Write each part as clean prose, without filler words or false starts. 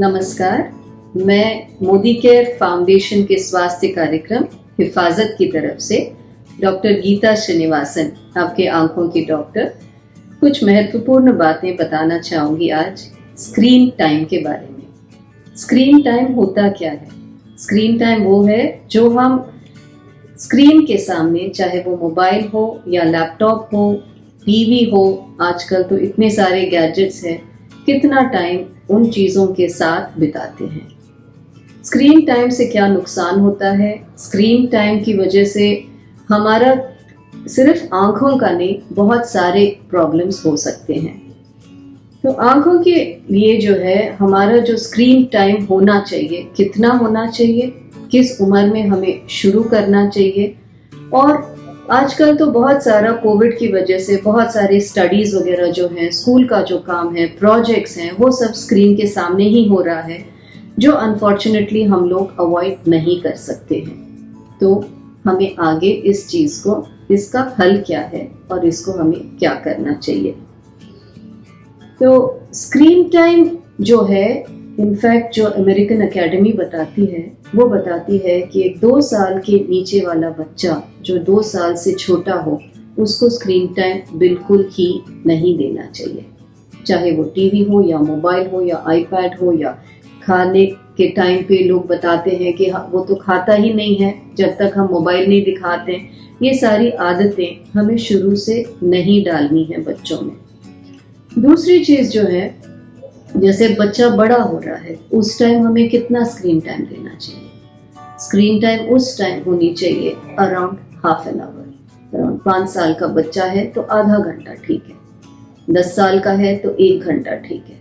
नमस्कार, मैं Modi care foundation के स्वास्थ्य कार्यक्रम हिफाजत की तरफ से डॉक्टर गीता श्रीनिवासन, आपके आंखों की डॉक्टर, कुछ महत्वपूर्ण बातें बताना चाहूँगी आज स्क्रीन टाइम के बारे में। स्क्रीन टाइम होता क्या है? स्क्रीन टाइम वो है जो हम स्क्रीन के सामने, चाहे वो मोबाइल हो या लैपटॉप हो, टीवी हो, आजकल तो इतने सारे गैजेट्स हैं, कितना टाइम उन चीज़ों के साथ बिताते हैं। स्क्रीन टाइम से क्या नुकसान होता है? स्क्रीन टाइम की वजह से हमारा सिर्फ आंखों का नहीं, बहुत सारे प्रॉब्लम्स हो सकते हैं। तो आंखों के लिए जो है हमारा जो स्क्रीन टाइम होना चाहिए, कितना होना चाहिए, किस उम्र में हमें शुरू करना चाहिए। और आजकल तो बहुत सारा कोविड की वजह से बहुत सारे स्टडीज़ वगैरह जो हैं, स्कूल का जो काम है, प्रोजेक्ट्स हैं, वो सब स्क्रीन के सामने ही हो रहा है, जो अनफॉर्चुनेटली हम लोग अवॉइड नहीं कर सकते हैं। तो हमें आगे इस चीज़ को, इसका हल क्या है और इसको हमें क्या करना चाहिए। तो स्क्रीन टाइम जो है, इनफैक्ट जो अमेरिकन एकेडमी बताती है, वो बताती है कि एक 2 साल के नीचे वाला बच्चा जो 2 साल से छोटा हो, उसको स्क्रीन टाइम बिल्कुल ही नहीं देना चाहिए। चाहे वो टीवी हो या मोबाइल हो या आईपैड हो, या खाने के टाइम पे लोग बताते हैं कि वो तो खाता ही नहीं है जब तक हम मोबाइल नहीं दिखाते हैं। ये सारी आदतें हमें शुरू से नहीं डालनी है बच्चों में। दूसरी चीज़ जो है, जैसे बच्चा बड़ा हो रहा है, उस टाइम हमें कितना स्क्रीन टाइम देना चाहिए? स्क्रीन टाइम उस टाइम होनी चाहिए around half an hour. Around 5 साल का बच्चा है तो आधा घंटा ठीक है, 10 साल का है तो 1 घंटा ठीक है,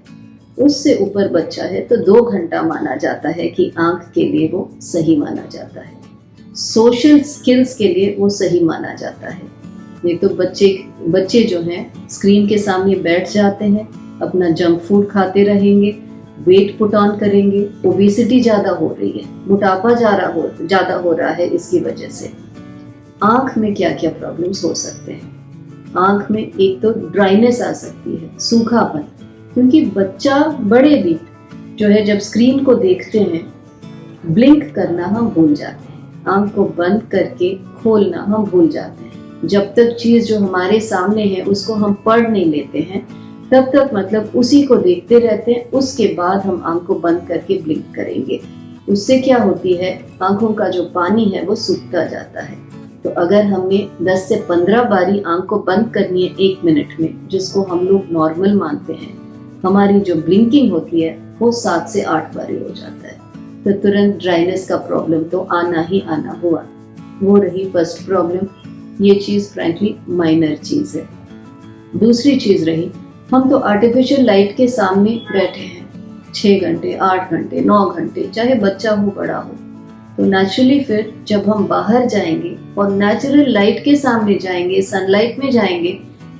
उससे ऊपर बच्चा है तो 2 घंटा माना जाता है कि आंख के लिए वो सही माना जाता है, सोशल स्किल्स के लिए वो सही माना जाता है। नहीं तो बच्चे जो हैं स्क्रीन के सामने बैठ जाते हैं, अपना जंक फूड खाते रहेंगे, वेट पुट ऑन करेंगे, ओबेसिटी ज़्यादा हो रही है, मोटापा ज़्यादा हो रहा है। इसकी वजह से आँख में क्या क्या प्रॉब्लम्स हो सकते हैं? आँख में एक तो ड्राइनेस आ सकती है, सूखापन, क्योंकि बच्चा बड़े भी जो है जब स्क्रीन को देखते हैं, ब्लिंक करना हम भूल जाते हैं, आँख को बंद करके खोलना हम भूल जाते हैं। जब तक चीज़ जो हमारे सामने है उसको हम पढ़ नहीं लेते हैं, तब तक मतलब उसी को देखते रहते हैं। उसके बाद हम आंख को बंद करके ब्लिंक करेंगे। उससे क्या होती है, आंखों का जो पानी है वो सूखता जाता है। तो अगर हमने 10 से 15 बारी आंख को बंद करनी है 1 मिनट में, जिसको हम लोग नॉर्मल मानते हैं, हमारी जो ब्लिंकिंग होती है वो 7 से 8 बारी हो जाता है। तो तुरंत ड्राइनेस का प्रॉब्लम तो आना ही आना हुआ। वो रही फर्स्ट प्रॉब्लम। ये चीज़ फ्रैंकली माइनर चीज़ है। दूसरी चीज़ रही, हम तो आर्टिफिशियल लाइट के सामने बैठे हैं 6 घंटे, 8 घंटे, 9 घंटे, चाहे बच्चा हो बड़ा हो। तो नेचुरली फिर जब हम बाहर जाएंगे और नेचुरल लाइट के सामने जाएंगे, सनलाइट में जाएंगे,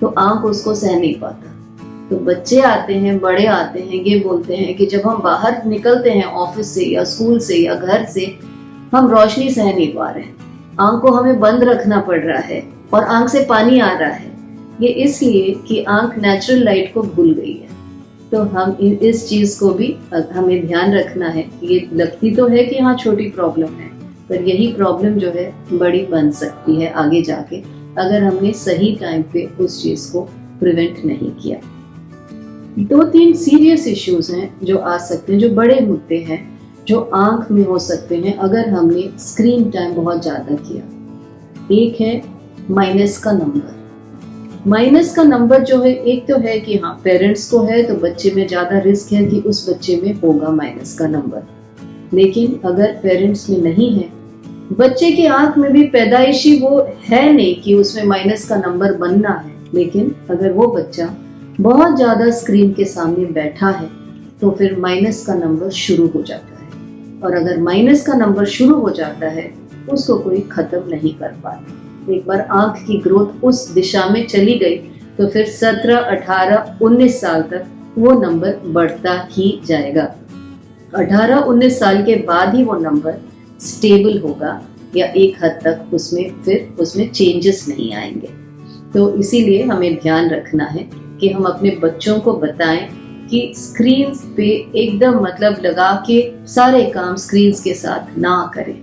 तो आंख उसको सह नहीं पाता। तो बच्चे आते हैं, बड़े आते हैं, ये बोलते हैं कि जब हम बाहर निकलते हैं ऑफिस से या स्कूल से या घर से, हम रोशनी सह नहीं पा रहे हैं, आंख को हमें बंद रखना पड़ रहा है और आंख से पानी आ रहा है। ये इसलिए कि आंख नेचुरल लाइट को भूल गई है। तो हम इस चीज़ को भी हमें ध्यान रखना है। ये लगती तो है कि हाँ छोटी प्रॉब्लम है, पर यही प्रॉब्लम जो है बड़ी बन सकती है आगे जाके, अगर हमने सही टाइम पे उस चीज़ को प्रिवेंट नहीं किया। 2-3 सीरियस इश्यूज हैं जो आ सकते हैं, जो बड़े मुद्दे हैं, जो आंख में हो सकते हैं अगर हमने स्क्रीन टाइम बहुत ज़्यादा किया। एक है माइनस का नंबर। माइनस का नंबर जो है, एक तो है कि हाँ पेरेंट्स को है तो बच्चे में ज़्यादा रिस्क है कि उस बच्चे में होगा माइनस का नंबर। लेकिन अगर पेरेंट्स में नहीं है, बच्चे की आंख में भी पैदाइशी वो है नहीं कि उसमें माइनस का नंबर बनना है, लेकिन अगर वो बच्चा बहुत ज़्यादा स्क्रीन के सामने बैठा है तो फिर माइनस का नंबर शुरू हो जाता है। और अगर माइनस का नंबर शुरू हो जाता है, उसको कोई ख़त्म नहीं कर पाता। एक बार आंख की ग्रोथ उस दिशा में चली गई तो फिर 17, 18, 19 साल तक वो नंबर बढ़ता ही जाएगा। 18, 19 साल के बाद ही वो नंबर स्टेबल होगा या एक हद तक उसमें चेंजेस नहीं आएंगे। तो इसीलिए हमें ध्यान रखना है कि हम अपने बच्चों को बताएं कि स्क्रीन्स पे एकदम मतलब लगा के सारे काम स्क्रीन्स के साथ ना करें,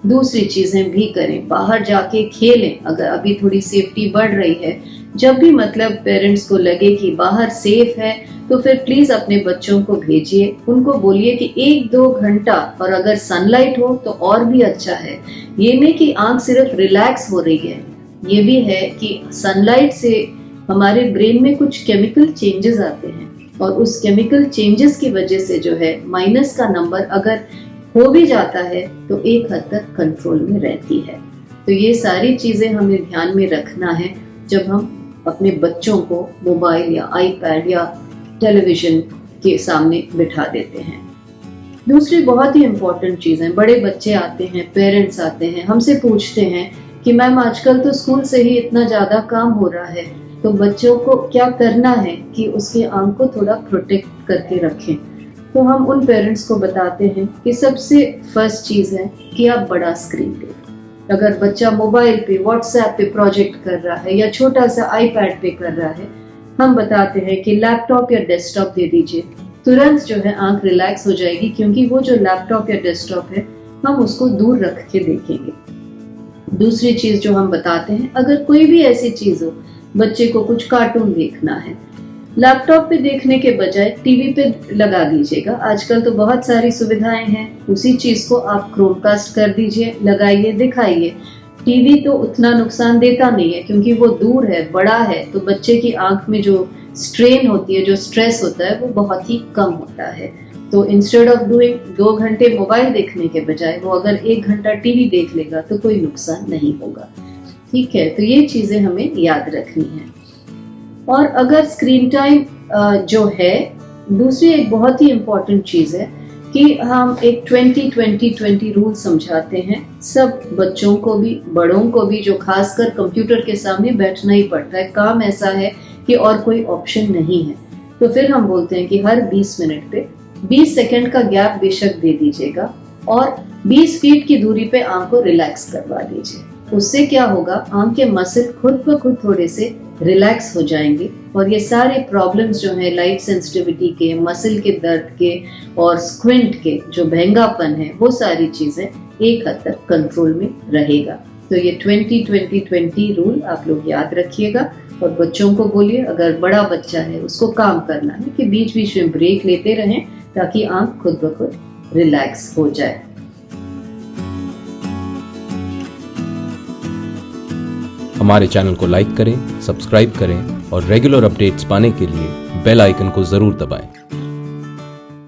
दूसरी चीजें भी करें, बाहर जाके खेलें। अगर अभी थोड़ी सेफ्टी बढ़ रही है, जब भी मतलब पेरेंट्स को लगे कि बाहर सेफ है तो फिर प्लीज अपने बच्चों को भेजिए, उनको बोलिए कि 1-2 घंटा, और अगर सनलाइट हो तो और भी अच्छा है। ये नहीं कि आंख सिर्फ रिलैक्स हो रही है, ये भी है कि सनलाइट से हमारे ब्रेन में कुछ केमिकल चेंजेस आते हैं, और उस केमिकल चेंजेस की वजह से जो है माइनस का नंबर अगर हो भी जाता है तो एक हद तक कंट्रोल में रहती है। तो ये सारी चीजें हमें ध्यान में रखना है जब हम अपने बच्चों को मोबाइल या आईपैड या टेलीविजन के सामने बिठा देते हैं। दूसरी बहुत ही इम्पोर्टेंट चीज है, बड़े बच्चे आते हैं, पेरेंट्स आते हैं, हमसे पूछते हैं कि मैम आजकल तो स्कूल से ही इतना ज्यादा काम हो रहा है, तो बच्चों को क्या करना है कि उसके आंख को थोड़ा प्रोटेक्ट करके रखें। तो हम उन पेरेंट्स को बताते हैं कि सबसे फर्स्ट चीज है कि आप बड़ा स्क्रीन दें। अगर बच्चा मोबाइल पे, व्हाट्सएप पे प्रोजेक्ट कर रहा है या छोटा सा आईपैड पे कर रहा है, हम बताते हैं कि लैपटॉप या डेस्कटॉप दे दीजिए। तुरंत जो है आंख रिलैक्स हो जाएगी, क्योंकि वो जो लैपटॉप या डेस्कटॉप है हम उसको दूर रख के देखेंगे। दूसरी चीज जो हम बताते हैं, अगर कोई भी ऐसी चीज हो, बच्चे को कुछ कार्टून देखना है, लैपटॉप पे देखने के बजाय टीवी पे लगा दीजिएगा। आजकल तो बहुत सारी सुविधाएं हैं, उसी चीज को आप क्रोमकास्ट कर दीजिए, लगाइए, दिखाइए। टीवी तो उतना नुकसान देता नहीं है क्योंकि वो दूर है, बड़ा है, तो बच्चे की आंख में जो स्ट्रेन होती है, जो स्ट्रेस होता है, वो बहुत ही कम होता है। तो इंस्टेड ऑफ डूइंग 2 घंटे मोबाइल देखने के बजाय वो अगर 1 घंटा टीवी देख लेगा तो कोई नुकसान नहीं होगा। ठीक है, तो ये चीजें हमें याद रखनी है। और अगर स्क्रीन टाइम जो है, दूसरी एक बहुत ही इम्पोर्टेंट चीज है कि हम एक 20-20-20 रूल समझाते हैं सब बच्चों को भी, बड़ों को भी, जो खासकर कंप्यूटर के सामने बैठना ही पड़ता है, काम ऐसा है कि और कोई ऑप्शन नहीं है। तो फिर हम बोलते हैं कि हर 20 मिनट पे 20 सेकंड का गैप बेशक दे दीजिएगा और 20 फीट की दूरी पे आंख को रिलैक्स करवा दीजिए। उससे क्या होगा, आंख के मसल खुद ब खुद थोड़े से रिलैक्स हो जाएंगे और ये सारे प्रॉब्लम्स जो हैं लाइट सेंसिटिविटी के, मसल के दर्द के और स्क्विंट के, जो महंगापन है, वो सारी चीजें एक हद तक कंट्रोल में रहेगा। तो ये 20-20-20 रूल आप लोग याद रखिएगा और बच्चों को बोलिए, अगर बड़ा बच्चा है उसको काम करना है कि बीच बीच में ब्रेक लेते रहें ताकि आंख खुद ब खुद रिलैक्स हो जाए। हमारे चैनल को लाइक करें, सब्सक्राइब करें और रेगुलर अपडेट्स पाने के लिए बेल आइकन को जरूर दबाएं।